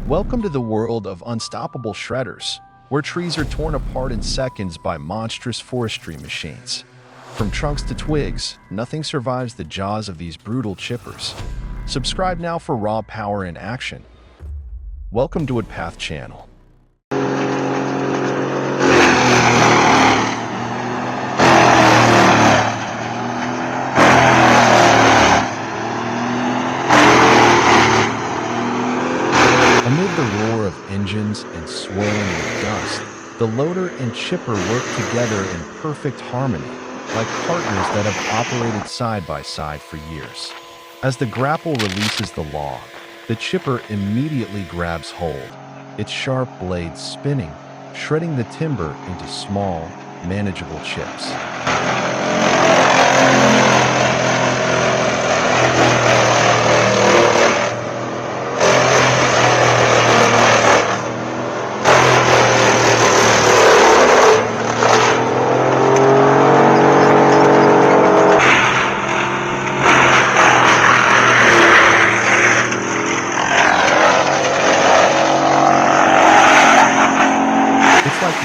Welcome to the world of unstoppable shredders, where trees are torn apart in seconds by monstrous forestry machines. From trunks to twigs, nothing survives the jaws of these brutal chippers. Subscribe now for raw power in action. Welcome to Woodpath channel. Amid the roar of engines and swirling with dust, the loader and chipper work together in perfect harmony, like partners that have operated side by side for years. As the grapple releases the log, the chipper immediately grabs hold, its sharp blades spinning, shredding the timber into small, manageable chips.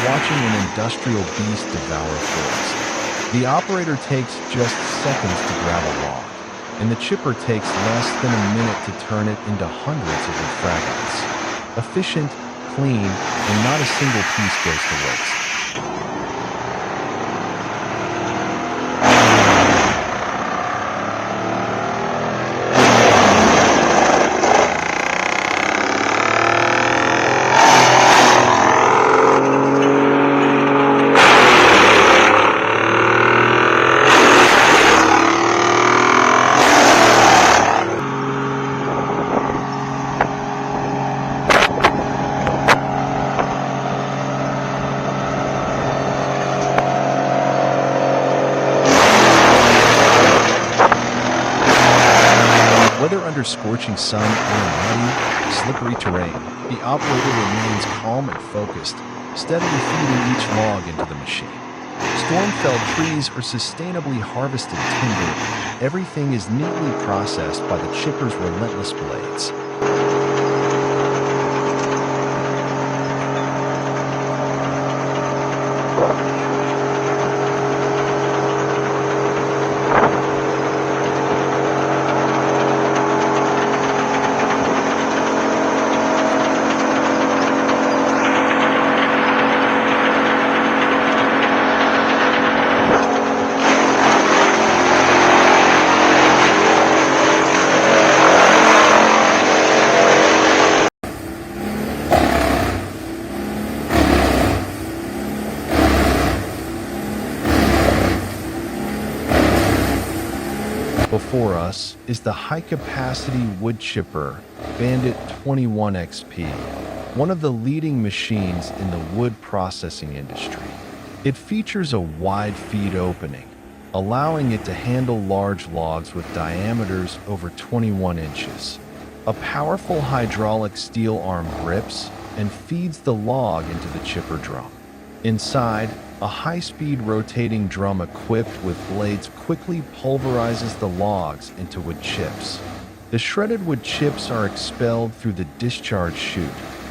Watching an industrial beast devour forest. The operator takes just seconds to grab a log, and the chipper takes less than a minute to turn it into hundreds of fragments. Efficient, clean, and not a single piece goes to waste. Whether under scorching sun or in muddy, slippery terrain, the operator remains calm and focused, steadily feeding each log into the machine. Storm-felled trees or sustainably harvested timber, everything is neatly processed by the chipper's relentless blades. Before us is the high-capacity wood chipper Bandit 21XP, one of the leading machines in the wood processing industry. It features a wide feed opening, allowing it to handle large logs with diameters over 21 inches. A powerful hydraulic steel arm grips and feeds the log into the chipper drum. Inside, a high-speed rotating drum equipped with blades quickly pulverizes the logs into wood chips. The shredded wood chips are expelled through the discharge chute,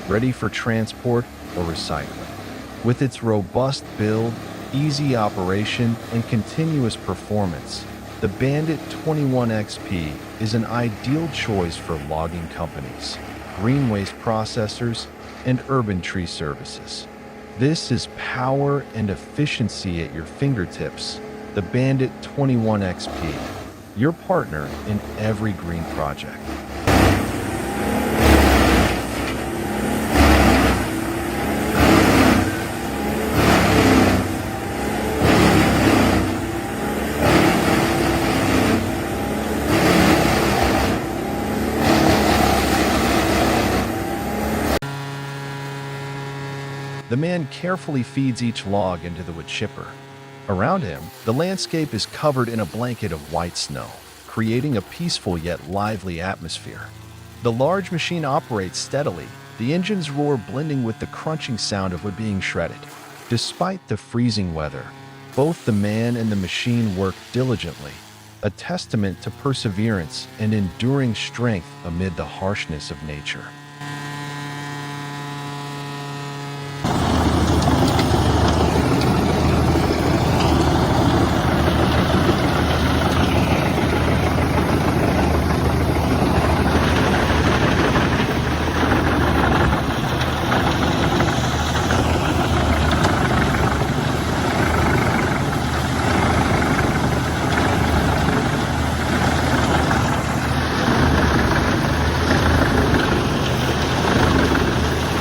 ready for transport or recycling. With its robust build, easy operation, and continuous performance, the Bandit 21XP is an ideal choice for logging companies, green waste processors, and urban tree services. This is power and efficiency at your fingertips. The Bandit 21XP, your partner in every green project. The man carefully feeds each log into the wood chipper. Around him, the landscape is covered in a blanket of white snow, creating a peaceful yet lively atmosphere. The large machine operates steadily, the engine's roar blending with the crunching sound of wood being shredded. Despite the freezing weather, both the man and the machine work diligently, a testament to perseverance and enduring strength amid the harshness of nature.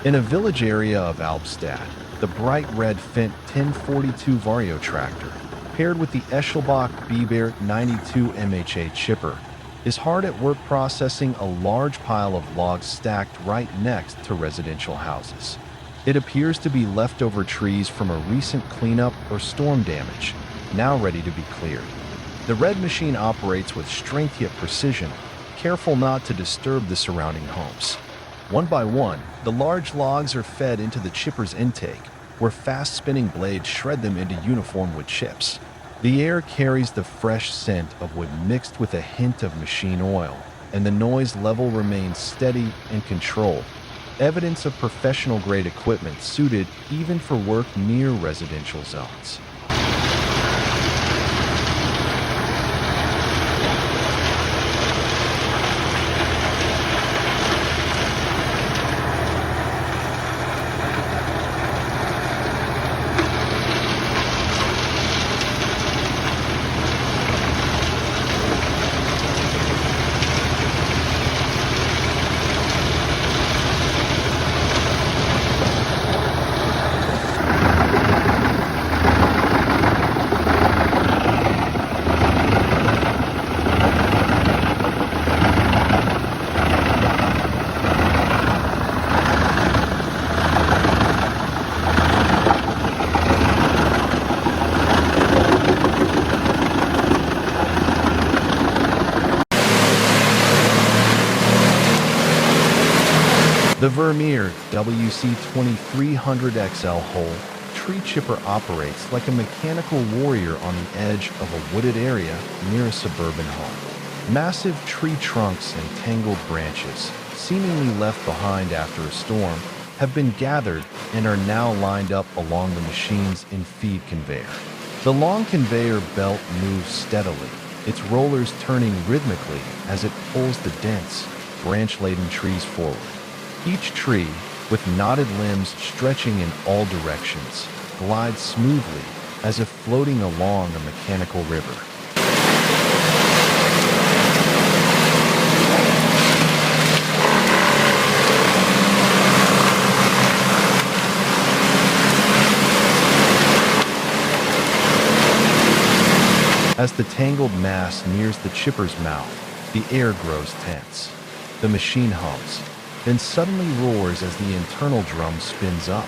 In a village area of Albstadt, the bright red Fendt 1042 Vario tractor, paired with the Eschelbach Biber 92 MHA chipper, is hard at work processing a large pile of logs stacked right next to residential houses. It appears to be leftover trees from a recent cleanup or storm damage, now ready to be cleared. The red machine operates with strength yet precision, careful not to disturb the surrounding homes. One by one, the large logs are fed into the chipper's intake, where fast-spinning blades shred them into uniform wood chips. The air carries the fresh scent of wood mixed with a hint of machine oil, and the noise level remains steady and controlled, evidence of professional-grade equipment suited even for work near residential zones. The Vermeer WC2300XL Hole tree chipper operates like a mechanical warrior on the edge of a wooded area near a suburban home. Massive tree trunks and tangled branches, seemingly left behind after a storm, have been gathered and are now lined up along the machine's in-feed conveyor. The long conveyor belt moves steadily, its rollers turning rhythmically as it pulls the dense, branch-laden trees forward. Each tree, with knotted limbs stretching in all directions, glides smoothly as if floating along a mechanical river. As the tangled mass nears the chipper's mouth, the air grows tense. The machine hums, then suddenly roars as the internal drum spins up.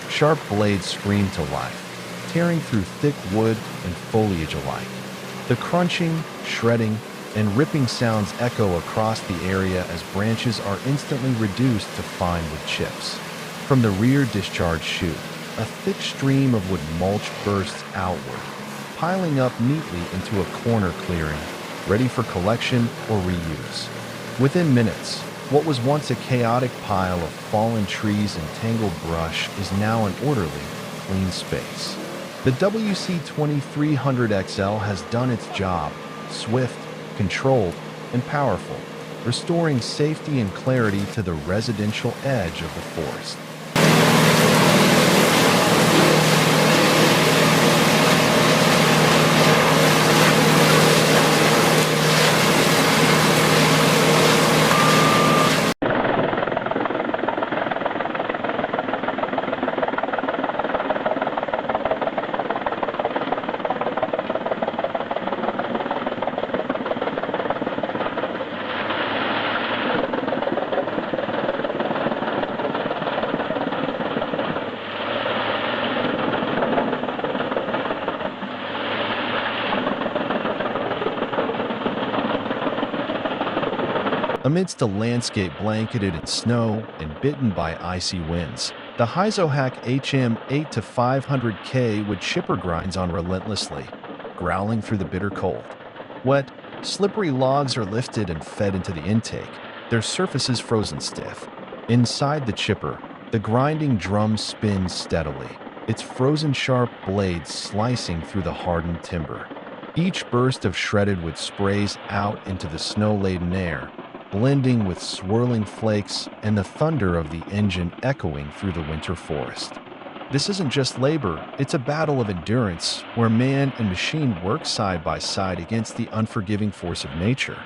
Sharp blades scream to life, tearing through thick wood and foliage alike. The crunching, shredding, and ripping sounds echo across the area as branches are instantly reduced to fine wood chips. From the rear discharge chute, a thick stream of wood mulch bursts outward, piling up neatly into a corner clearing, ready for collection or reuse. Within minutes, what was once a chaotic pile of fallen trees and tangled brush is now an orderly, clean space. The WC2300XL has done its job, swift, controlled, and powerful, restoring safety and clarity to the residential edge of the forest. Amidst a landscape blanketed in snow and bitten by icy winds, the Heizohack HM 8-500K wood chipper grinds on relentlessly, growling through the bitter cold. Wet, slippery logs are lifted and fed into the intake, their surfaces frozen stiff. Inside the chipper, the grinding drum spins steadily, its frozen sharp blades slicing through the hardened timber. Each burst of shredded wood sprays out into the snow-laden air, blending with swirling flakes and the thunder of the engine echoing through the winter forest. This isn't just labor, it's a battle of endurance where man and machine work side by side against the unforgiving force of nature.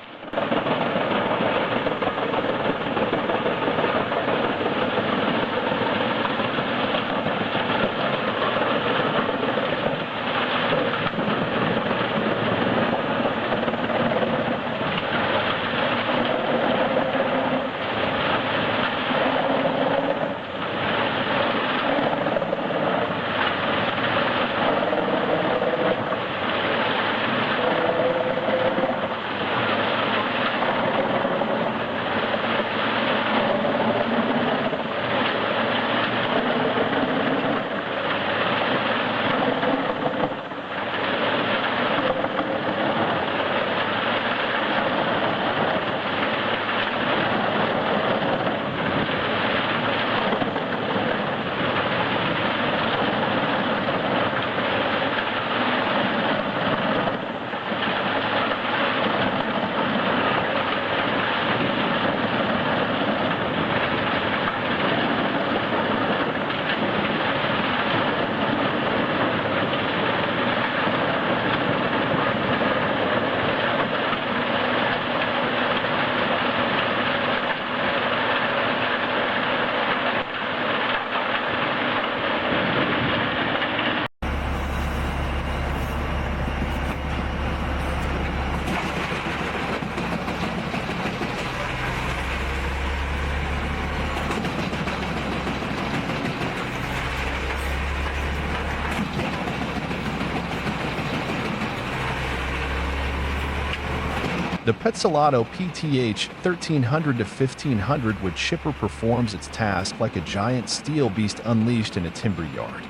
The Petzolato PTH 1300 to 1500 wood chipper performs its task like a giant steel beast unleashed in a timber yard.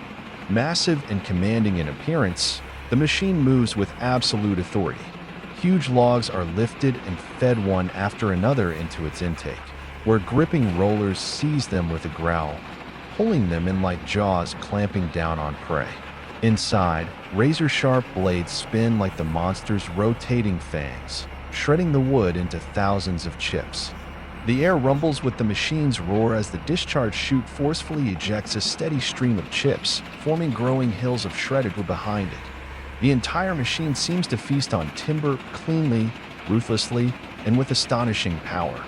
Massive and commanding in appearance, the machine moves with absolute authority. Huge logs are lifted and fed one after another into its intake, where gripping rollers seize them with a growl, pulling them in like jaws clamping down on prey. Inside, razor-sharp blades spin like the monster's rotating fangs, shredding the wood into thousands of chips. The air rumbles with the machine's roar as the discharge chute forcefully ejects a steady stream of chips, forming growing hills of shredded wood behind it. The entire machine seems to feast on timber cleanly, ruthlessly, and with astonishing power.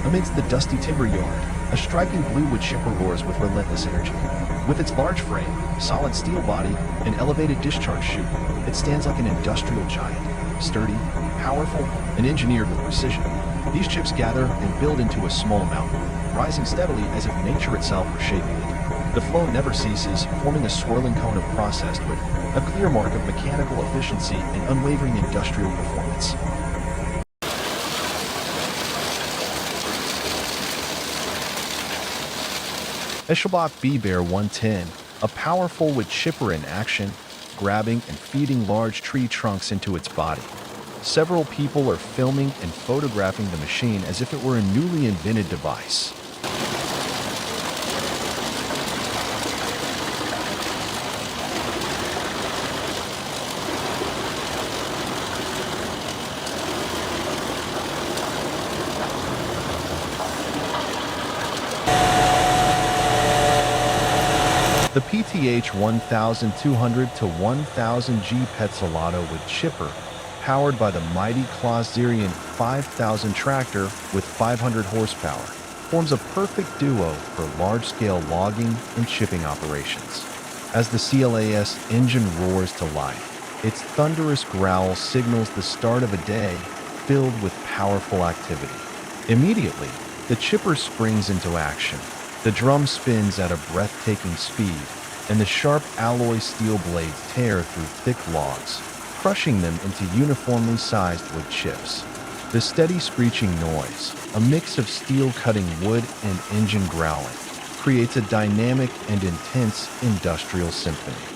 Amidst the dusty timber yard, a striking blue wood chipper roars with relentless energy. With its large frame, solid steel body, and elevated discharge chute, it stands like an industrial giant, sturdy, powerful, and engineered with precision. These chips gather and build into a small mountain, rising steadily as if nature itself were shaping it. The flow never ceases, forming a swirling cone of processed wood, a clear mark of mechanical efficiency and unwavering industrial performance. Eschelbach B-Bear 110, a powerful wood chipper in action, grabbing and feeding large tree trunks into its body. Several people are filming and photographing the machine as if it were a newly invented device. The PTH 1200 to 1000G Petzolato wood chipper, powered by the mighty Clauserian 5000 tractor with 500 horsepower, forms a perfect duo for large-scale logging and chipping operations. As the CLAS engine roars to life, its thunderous growl signals the start of a day filled with powerful activity. Immediately, the chipper springs into action. The drum spins at a breathtaking speed, and the sharp alloy steel blades tear through thick logs, crushing them into uniformly sized wood chips. The steady screeching noise, a mix of steel cutting wood and engine growling, creates a dynamic and intense industrial symphony.